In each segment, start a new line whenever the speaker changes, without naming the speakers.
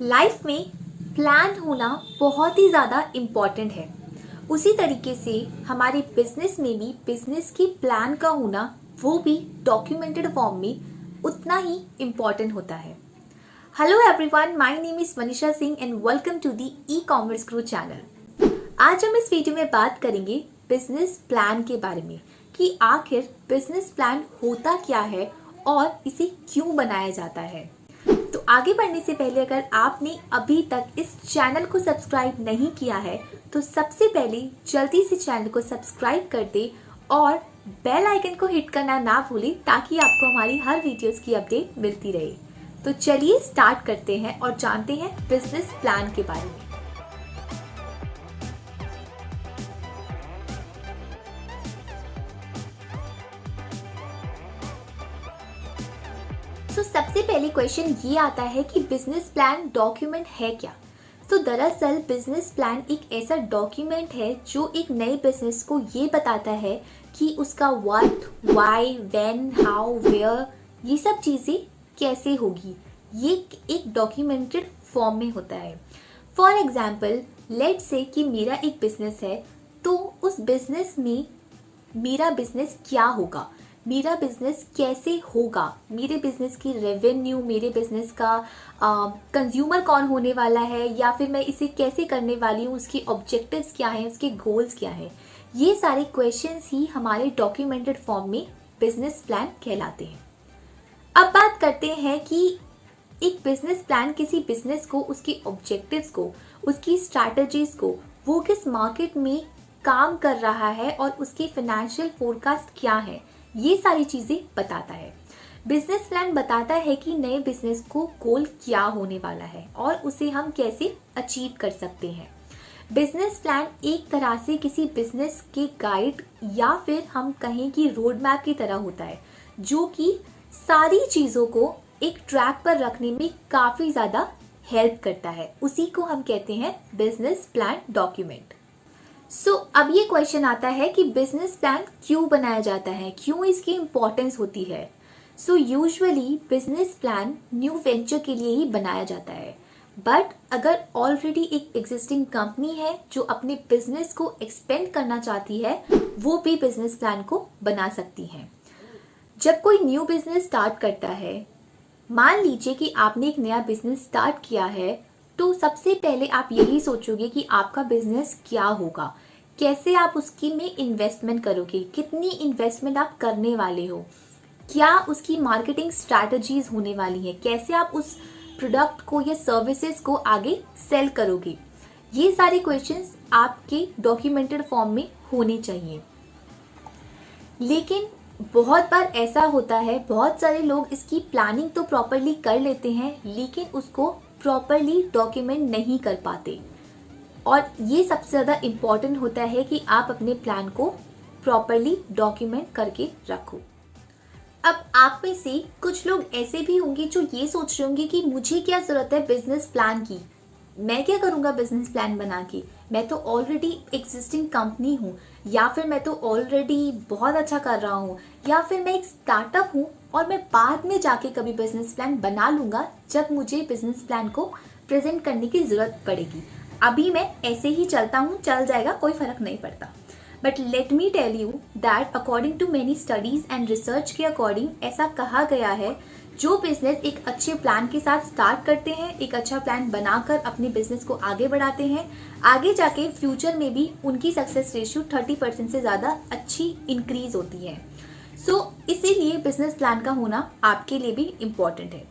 Life में plan होना बहुत ही ज़्यादा इम्पॉर्टेंट है। उसी तरीके से हमारे बिजनेस में भी बिजनेस की प्लान का होना वो भी डॉक्यूमेंटेड फॉर्म में उतना ही इम्पॉर्टेंट होता है। Hello everyone, my name is Manisha Singh and welcome to the ecommerce grow channel. आज हम इस वीडियो में बात करेंगे बिजनेस प्लान के बारे में कि आखिर बिजनेस प्लान होता क्या है और इसे क्यों बनाया जाता है। तो आगे बढ़ने से पहले अगर आपने अभी तक इस चैनल को सब्सक्राइब नहीं किया है तो सबसे पहले जल्दी से चैनल को सब्सक्राइब कर दे और बेल आइकन को हिट करना ना भूलें ताकि आपको हमारी हर वीडियोस की अपडेट मिलती रहे। तो चलिए स्टार्ट करते हैं और जानते हैं बिजनेस प्लान के बारे में। तो सबसे पहले क्वेश्चन ये आता है कि बिजनेस प्लान डॉक्यूमेंट है क्या। तो दरअसल बिजनेस प्लान एक ऐसा डॉक्यूमेंट है जो एक नए बिजनेस को ये बताता है कि उसका what, why, when, how, where ये सब चीज़ें कैसे होगी। ये एक डॉक्यूमेंटेड फॉर्म में होता है। फॉर एग्जाम्पल लेट्स से कि मेरा एक बिजनेस है, तो उस बिजनेस में मेरा बिजनेस क्या होगा, मेरा बिजनेस कैसे होगा, मेरे बिजनेस की रेवेन्यू, मेरे बिजनेस का कंज्यूमर कौन होने वाला है, या फिर मैं इसे कैसे करने वाली हूँ, उसके ऑब्जेक्टिव्स क्या हैं, उसके गोल्स क्या हैं। ये सारे क्वेश्चंस ही हमारे डॉक्यूमेंटेड फॉर्म में बिजनेस प्लान कहलाते हैं। अब बात करते हैं कि एक बिजनेस प्लान किसी बिजनेस को, उसके ऑब्जेक्टिव्स को, उसकी स्ट्रैटेजीज को, वो किस मार्केट में काम कर रहा है और उसके फाइनेंशियल फोरकास्ट क्या है, ये सारी चीजें बताता है। बिजनेस प्लान बताता है कि नए बिजनेस को गोल क्या होने वाला है और उसे हम कैसे अचीव कर सकते हैं। बिजनेस प्लान एक तरह से किसी बिजनेस के गाइड या फिर हम कहें कि रोड मैप की तरह होता है, जो कि सारी चीजों को एक ट्रैक पर रखने में काफी ज्यादा हेल्प करता है। उसी को हम कहते हैं बिजनेस प्लान डॉक्यूमेंट। अब ये क्वेश्चन आता है कि बिजनेस प्लान क्यों बनाया जाता है, क्यों इसकी इंपॉर्टेंस होती है। Usually business plan new venture के लिए ही बनाया जाता है, बट अगर ऑलरेडी एक एग्जिस्टिंग कंपनी है जो अपने बिजनेस को एक्सपेंड करना चाहती है, वो भी बिजनेस प्लान को बना सकती है। जब कोई न्यू बिजनेस स्टार्ट करता है, मान लीजिए कि आपने एक नया बिजनेस स्टार्ट किया है, तो सबसे पहले आप यही सोचोगे कि आपका बिजनेस क्या होगा, कैसे आप उसकी में इन्वेस्टमेंट करोगे, कितनी इन्वेस्टमेंट आप करने वाले हो, क्या उसकी मार्केटिंग स्ट्रैटेजीज होने वाली है, कैसे आप उस प्रोडक्ट को या सर्विसेज को आगे सेल करोगे। ये सारे क्वेश्चंस आपके डॉक्यूमेंटेड फॉर्म में होने चाहिए। लेकिन बहुत बार ऐसा होता है, बहुत सारे लोग इसकी प्लानिंग तो प्रॉपरली कर लेते हैं लेकिन उसको प्रॉपरली डॉक्यूमेंट नहीं कर पाते, और ये सबसे ज़्यादा इम्पॉर्टेंट होता है कि आप अपने प्लान को प्रॉपरली डॉक्यूमेंट करके रखो। अब आप में से कुछ लोग ऐसे भी होंगे जो ये सोच रहे होंगे कि मुझे क्या ज़रूरत है बिजनेस प्लान की, मैं क्या करूँगा बिजनेस प्लान बना के, मैं तो ऑलरेडी एग्जिस्टिंग कंपनी हूँ, या फिर मैं तो ऑलरेडी बहुत अच्छा कर रहा हूँ, या फिर मैं एक स्टार्टअप हूँ और मैं बाद में जाके कभी बिजनेस प्लान बना लूँगा जब मुझे बिजनेस प्लान को प्रेजेंट करने की ज़रूरत पड़ेगी। अभी मैं ऐसे ही चलता हूँ, चल जाएगा, कोई फर्क नहीं पड़ता। But let me tell you that according to many studies and research के अकॉर्डिंग ऐसा कहा गया है, जो बिजनेस एक अच्छे प्लान के साथ स्टार्ट करते हैं, एक अच्छा प्लान बनाकर अपने बिजनेस को आगे बढ़ाते हैं, आगे जाके फ्यूचर में भी उनकी सक्सेस रेशियो 30% से ज़्यादा अच्छी इंक्रीज होती है। इसीलिए बिजनेस प्लान का होना आपके लिए भी इम्पॉर्टेंट है।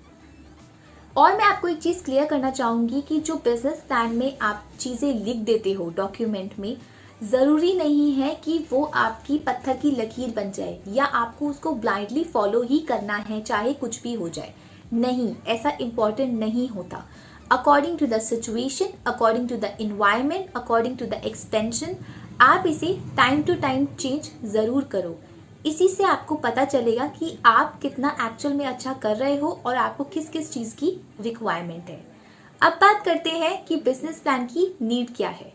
और मैं आपको एक चीज़ क्लियर करना चाहूँगी कि जो बिजनेस प्लान में आप चीज़ें लिख देते हो डॉक्यूमेंट में, ज़रूरी नहीं है कि वो आपकी पत्थर की लकीर बन जाए या आपको उसको ब्लाइंडली फॉलो ही करना है चाहे कुछ भी हो जाए। नहीं, ऐसा इम्पॉर्टेंट नहीं होता। According to the situation, according to the environment, according to the expansion, आप इसे टाइम टू टाइम चेंज ज़रूर करो। इसी से आपको पता चलेगा कि आप कितना एक्चुअल में अच्छा कर रहे हो और आपको किस किस चीज़ की रिक्वायरमेंट है। अब बात करते हैं कि बिजनेस प्लान की नीड क्या है।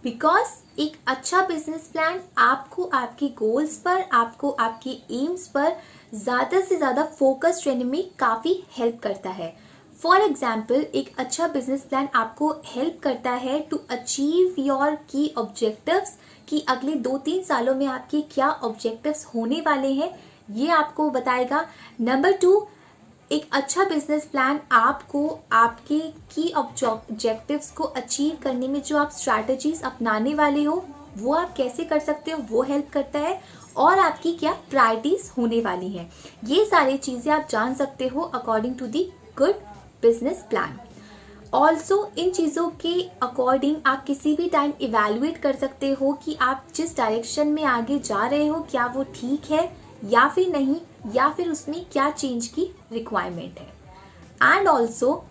बिकॉज एक अच्छा बिजनेस प्लान आपको आपके गोल्स पर, आपको आपके एम्स पर ज़्यादा से ज़्यादा फोकस रहने में काफ़ी हेल्प करता है। फॉर एग्जाम्पल, एक अच्छा बिजनेस प्लान आपको हेल्प करता है टू अचीव योर की ऑब्जेक्टिव्स, कि अगले 2-3 सालों में आपके क्या ऑब्जेक्टिव्स होने वाले हैं, ये आपको बताएगा। नंबर 2, एक अच्छा बिजनेस प्लान आपको आपके की ऑब्जेक्टिव्स को अचीव करने में जो आप स्ट्रैटेजीज अपनाने वाले हो वो आप कैसे कर सकते हो वो हेल्प करता है, और आपकी क्या प्रायोरिटीज होने वाली हैं, ये सारी चीज़ें आप जान सकते हो according to the good business plan. Also इन चीज़ों के अकॉर्डिंग आप किसी भी टाइम इवेलुएट कर सकते हो कि आप जिस डायरेक्शन में आगे जा रहे हो क्या वो ठीक है या फिर नहीं, या फिर उसमें क्या चेंज की रिक्वायरमेंट है। एंड ऑल्सो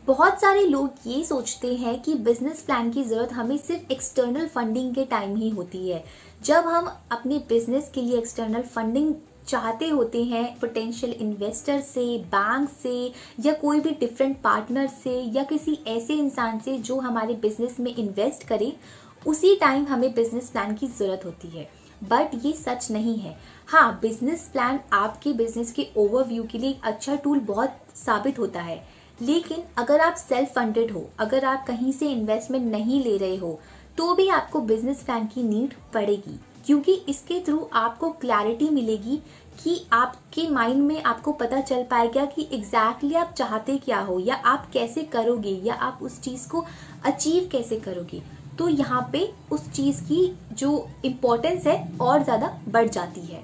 बहुत सारे लोग ये सोचते हैं कि बिजनेस प्लान की ज़रूरत हमें सिर्फ एक्सटर्नल फंडिंग के टाइम ही होती है। जब हम अपने बिजनेस के लिए एक्सटर्नल फंडिंग चाहते होते हैं पोटेंशियल इन्वेस्टर से, बैंक से, या कोई भी डिफरेंट पार्टनर से, या किसी ऐसे इंसान से जो हमारे बिजनेस में इन्वेस्ट करे, उसी टाइम हमें बिजनेस प्लान की ज़रूरत होती है। बट ये सच नहीं है। हाँ, बिजनेस प्लान आपके बिजनेस के ओवरव्यू के लिए एक अच्छा टूल बहुत साबित होता है, लेकिन अगर आप सेल्फ फंडेड हो, अगर आप कहीं से इन्वेस्टमेंट नहीं ले रहे हो, तो भी आपको बिजनेस प्लान की नीड पड़ेगी, क्योंकि इसके थ्रू आपको क्लैरिटी मिलेगी कि आपके माइंड में आपको पता चल पाएगा कि एग्जैक्टली आप चाहते क्या हो, या आप कैसे करोगे, या आप उस चीज़ को अचीव कैसे करोगे। तो यहाँ पे उस चीज़ की जो इम्पोर्टेंस है और ज़्यादा बढ़ जाती है।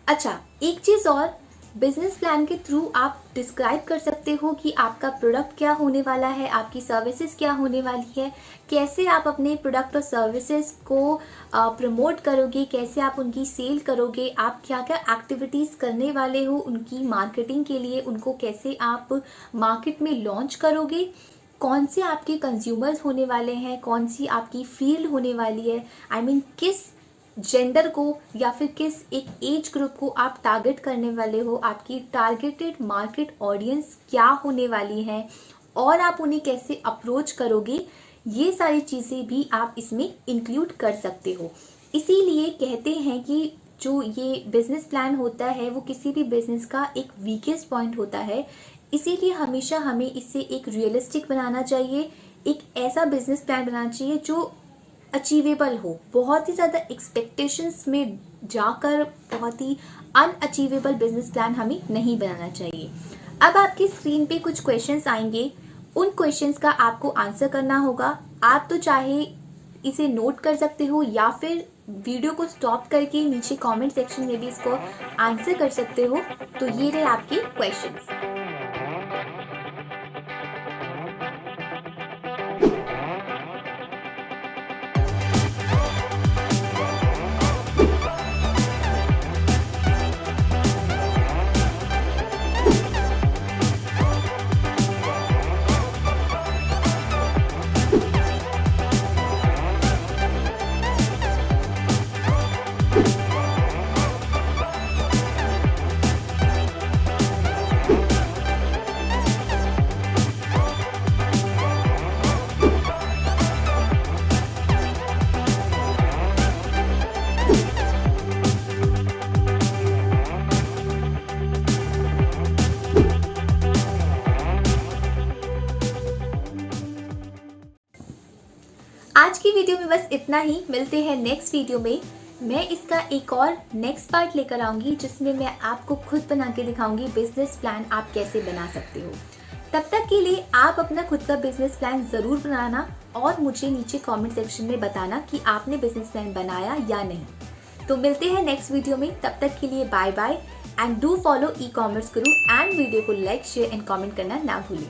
अच्छा, एक चीज़ और, बिजनेस प्लान के थ्रू आप डिस्क्राइब कर सकते हो कि आपका प्रोडक्ट क्या होने वाला है, आपकी सर्विसेज क्या होने वाली है, कैसे आप अपने प्रोडक्ट और सर्विसेज को प्रमोट करोगे, कैसे आप उनकी सेल करोगे, आप क्या क्या एक्टिविटीज़ करने वाले हो उनकी मार्केटिंग के लिए, उनको कैसे आप मार्केट में लॉन्च करोगे, कौन से आपके कंज्यूमर्स होने वाले हैं, कौन सी आपकी फील्ड होने वाली है, आई मीन किस जेंडर को या फिर किस एक एज ग्रुप को आप टारगेट करने वाले हो, आपकी टारगेटेड मार्केट ऑडियंस क्या होने वाली है, और आप उन्हें कैसे अप्रोच करोगे, ये सारी चीज़ें भी आप इसमें इंक्लूड कर सकते हो। इसीलिए कहते हैं कि जो ये बिजनेस प्लान होता है वो किसी भी बिजनेस का एक वीकेस्ट पॉइंट होता है। इसीलिए हमेशा हमें इसे एक रियलिस्टिक बनाना चाहिए, एक ऐसा बिजनेस प्लान बनाना चाहिए जो अचीवेबल हो। बहुत ही ज़्यादा एक्सपेक्टेशंस में जाकर बहुत ही अनअचीवेबल बिजनेस प्लान हमें नहीं बनाना चाहिए। अब आपकी स्क्रीन पे कुछ क्वेश्चंस आएंगे, उन क्वेश्चंस का आपको आंसर करना होगा। आप तो चाहे इसे नोट कर सकते हो या फिर वीडियो को स्टॉप करके नीचे कमेंट सेक्शन में भी इसको आंसर कर सकते हो। तो ये रहे आपके क्वेश्चंस। आज की वीडियो में बस इतना ही। मिलते हैं नेक्स्ट वीडियो में। मैं इसका एक और नेक्स्ट पार्ट लेकर आऊंगी जिसमें मैं आपको खुद बना के दिखाऊंगी बिजनेस प्लान आप कैसे बना सकते हो। तब तक के लिए आप अपना खुद का बिजनेस प्लान ज़रूर बनाना और मुझे नीचे कमेंट सेक्शन में बताना कि आपने बिजनेस प्लान बनाया या नहीं। तो मिलते हैं नेक्स्ट वीडियो में। तब तक के लिए bye bye and do follow ecommerce Guru and video को लाइक, शेयर एंड कॉमेंट करना ना भूलें।